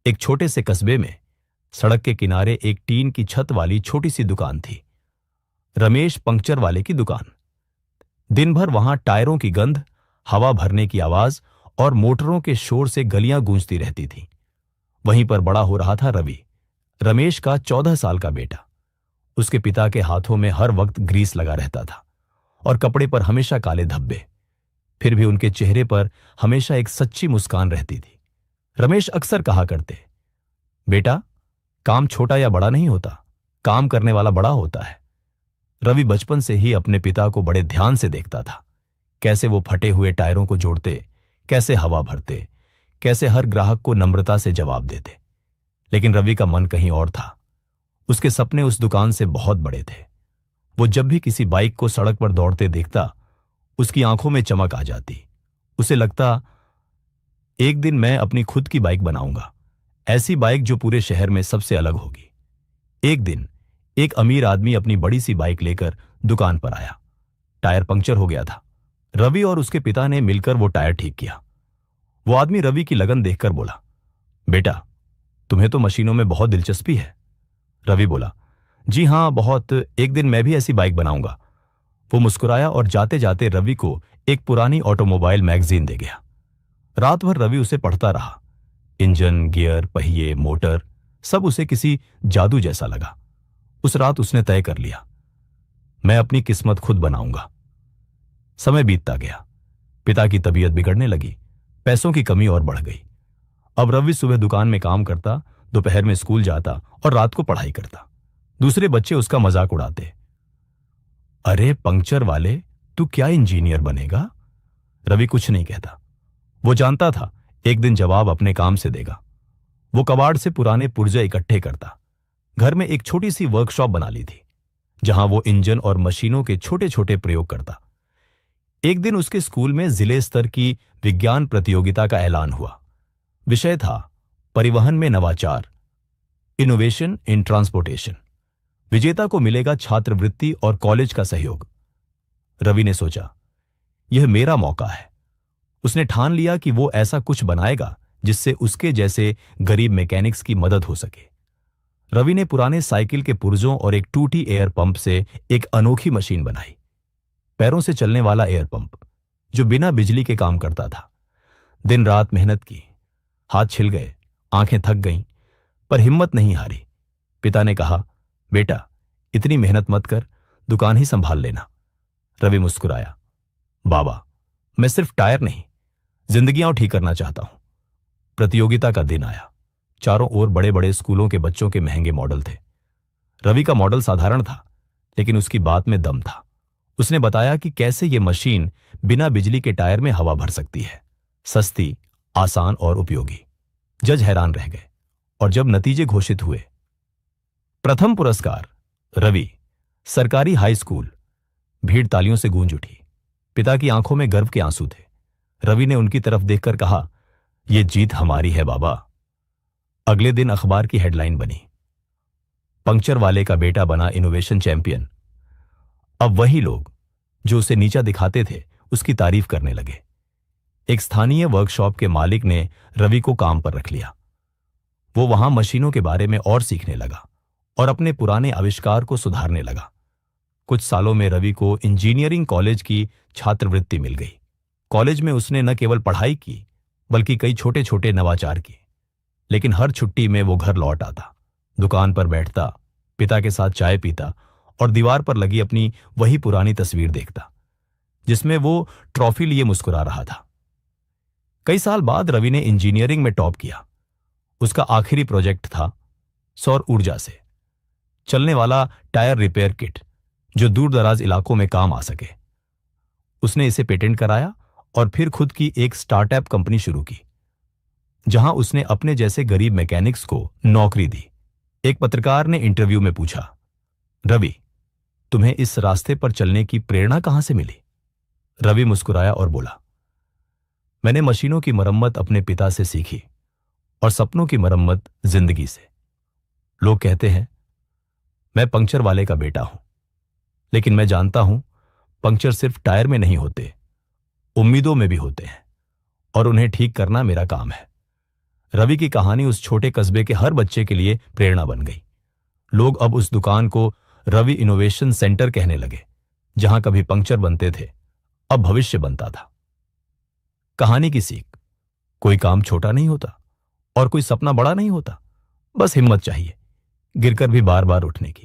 एक छोटे से कस्बे में सड़क के किनारे एक टीन की छत वाली छोटी सी दुकान थी। रमेश पंक्चर वाले की दुकान। दिन भर वहां टायरों की गंध, हवा भरने की आवाज और मोटरों के शोर से गलियां गूंजती रहती थीं। वहीं पर बड़ा हो रहा था रवि, रमेश का 14 साल का बेटा। उसके पिता के हाथों में हर वक्त ग्रीस लगा रहता था और कपड़े पर हमेशा काले धब्बे। फिर भी उनके चेहरे पर हमेशा एक सच्ची मुस्कान रहती थी। रमेश अक्सर कहा करते, बेटा, काम छोटा या बड़ा नहीं होता, काम करने वाला बड़ा होता है। रवि बचपन से ही अपने पिता को बड़े ध्यान से देखता था, कैसे वो फटे हुए टायरों को जोड़ते, कैसे हवा भरते, कैसे हर ग्राहक को नम्रता से जवाब देते। लेकिन रवि का मन कहीं और था। उसके सपने उस दुकान से बहुत बड़े थे। वो जब भी किसी बाइक को सड़क पर दौड़ते देखता, उसकी आंखों में चमक आ जाती। उसे लगता, एक दिन मैं अपनी खुद की बाइक बनाऊंगा, ऐसी बाइक जो पूरे शहर में सबसे अलग होगी। एक दिन एक अमीर आदमी अपनी बड़ी सी बाइक लेकर दुकान पर आया। टायर पंक्चर हो गया था। रवि और उसके पिता ने मिलकर वो टायर ठीक किया। वो आदमी रवि की लगन देखकर बोला, बेटा, तुम्हें तो मशीनों में बहुत दिलचस्पी है। रवि बोला, जी हां, बहुत, एक दिन मैं भी ऐसी बाइक बनाऊंगा। वो मुस्कुराया और जाते जाते रवि को एक पुरानी ऑटोमोबाइल मैगजीन दे गया। रात भर रवि उसे पढ़ता रहा। इंजन, गियर, पहिए, मोटर, सब उसे किसी जादू जैसा लगा। उस रात उसने तय कर लिया, मैं अपनी किस्मत खुद बनाऊंगा। समय बीतता गया। पिता की तबीयत बिगड़ने लगी। पैसों की कमी और बढ़ गई। अब रवि सुबह दुकान में काम करता, दोपहर में स्कूल जाता और रात को पढ़ाई करता। दूसरे बच्चे उसका मजाक उड़ाते, अरे पंक्चर वाले, तू क्या इंजीनियर बनेगा? रवि कुछ नहीं कहता। वो जानता था एक दिन जवाब अपने काम से देगा। वो कबाड़ से पुराने पुर्जे इकट्ठे करता। घर में एक छोटी सी वर्कशॉप बना ली थी, जहां वो इंजन और मशीनों के छोटे छोटे प्रयोग करता। एक दिन उसके स्कूल में जिले स्तर की विज्ञान प्रतियोगिता का ऐलान हुआ। विषय था परिवहन में नवाचार, इनोवेशन इन ट्रांसपोर्टेशन। विजेता को मिलेगा छात्रवृत्ति और कॉलेज का सहयोग। रवि ने सोचा, यह मेरा मौका है। उसने ठान लिया कि वो ऐसा कुछ बनाएगा जिससे उसके जैसे गरीब मैकेनिक्स की मदद हो सके। रवि ने पुराने साइकिल के पुर्जों और एक टूटी एयर पंप से एक अनोखी मशीन बनाई। पैरों से चलने वाला एयर पंप, जो बिना बिजली के काम करता था। दिन रात मेहनत की, हाथ छिल गए, आंखें थक गईं, पर हिम्मत नहीं हारी। पिता ने कहा, बेटा, इतनी मेहनत मत कर, दुकान ही संभाल लेना। रवि मुस्कुराया, बाबा, मैं सिर्फ टायर नहीं, जिंदगियां ठीक करना चाहता हूं। प्रतियोगिता का दिन आया। चारों ओर बड़े बड़े स्कूलों के बच्चों के महंगे मॉडल थे। रवि का मॉडल साधारण था, लेकिन उसकी बात में दम था। उसने बताया कि कैसे यह मशीन बिना बिजली के टायर में हवा भर सकती है। सस्ती, आसान और उपयोगी। जज हैरान रह गए। और जब नतीजे घोषित हुए, प्रथम पुरस्कार रवि, सरकारी हाई स्कूल। भीड़ तालियों से गूंज उठी। पिता की आंखों में गर्व के आंसू थे। रवि ने उनकी तरफ देखकर कहा, यह जीत हमारी है बाबा। अगले दिन अखबार की हेडलाइन बनी, पंक्चर वाले का बेटा बना इनोवेशन चैंपियन। अब वही लोग जो उसे नीचा दिखाते थे, उसकी तारीफ करने लगे। एक स्थानीय वर्कशॉप के मालिक ने रवि को काम पर रख लिया। वो वहां मशीनों के बारे में और सीखने लगा और अपने पुराने आविष्कार को सुधारने लगा। कुछ सालों में रवि को इंजीनियरिंग कॉलेज की छात्रवृत्ति मिल गई। कॉलेज में उसने न केवल पढ़ाई की, बल्कि कई छोटे छोटे नवाचार किए। लेकिन हर छुट्टी में वो घर लौट आता, दुकान पर बैठता, पिता के साथ चाय पीता और दीवार पर लगी अपनी वही पुरानी तस्वीर देखता, जिसमें वो ट्रॉफी लिए मुस्कुरा रहा था। कई साल बाद रवि ने इंजीनियरिंग में टॉप किया। उसका आखिरी प्रोजेक्ट था सौर ऊर्जा से चलने वाला टायर रिपेयर किट, जो दूर दराज इलाकों में काम आ सके। उसने इसे पेटेंट कराया और फिर खुद की एक स्टार्टअप कंपनी शुरू की, जहां उसने अपने जैसे गरीब मैकेनिक्स को नौकरी दी। एक पत्रकार ने इंटरव्यू में पूछा, रवि, तुम्हें इस रास्ते पर चलने की प्रेरणा कहां से मिली? रवि मुस्कुराया और बोला, मैंने मशीनों की मरम्मत अपने पिता से सीखी और सपनों की मरम्मत जिंदगी से। लोग कहते हैं मैं पंक्चर वाले का बेटा हूं, लेकिन मैं जानता हूं पंक्चर सिर्फ टायर में नहीं होते, उम्मीदों में भी होते हैं, और उन्हें ठीक करना मेरा काम है। रवि की कहानी उस छोटे कस्बे के हर बच्चे के लिए प्रेरणा बन गई। लोग अब उस दुकान को रवि इनोवेशन सेंटर कहने लगे। जहां कभी पंक्चर बनते थे, अब भविष्य बनता था। कहानी की सीख, कोई काम छोटा नहीं होता और कोई सपना बड़ा नहीं होता। बस हिम्मत चाहिए, गिरकर भी बार बार उठने की।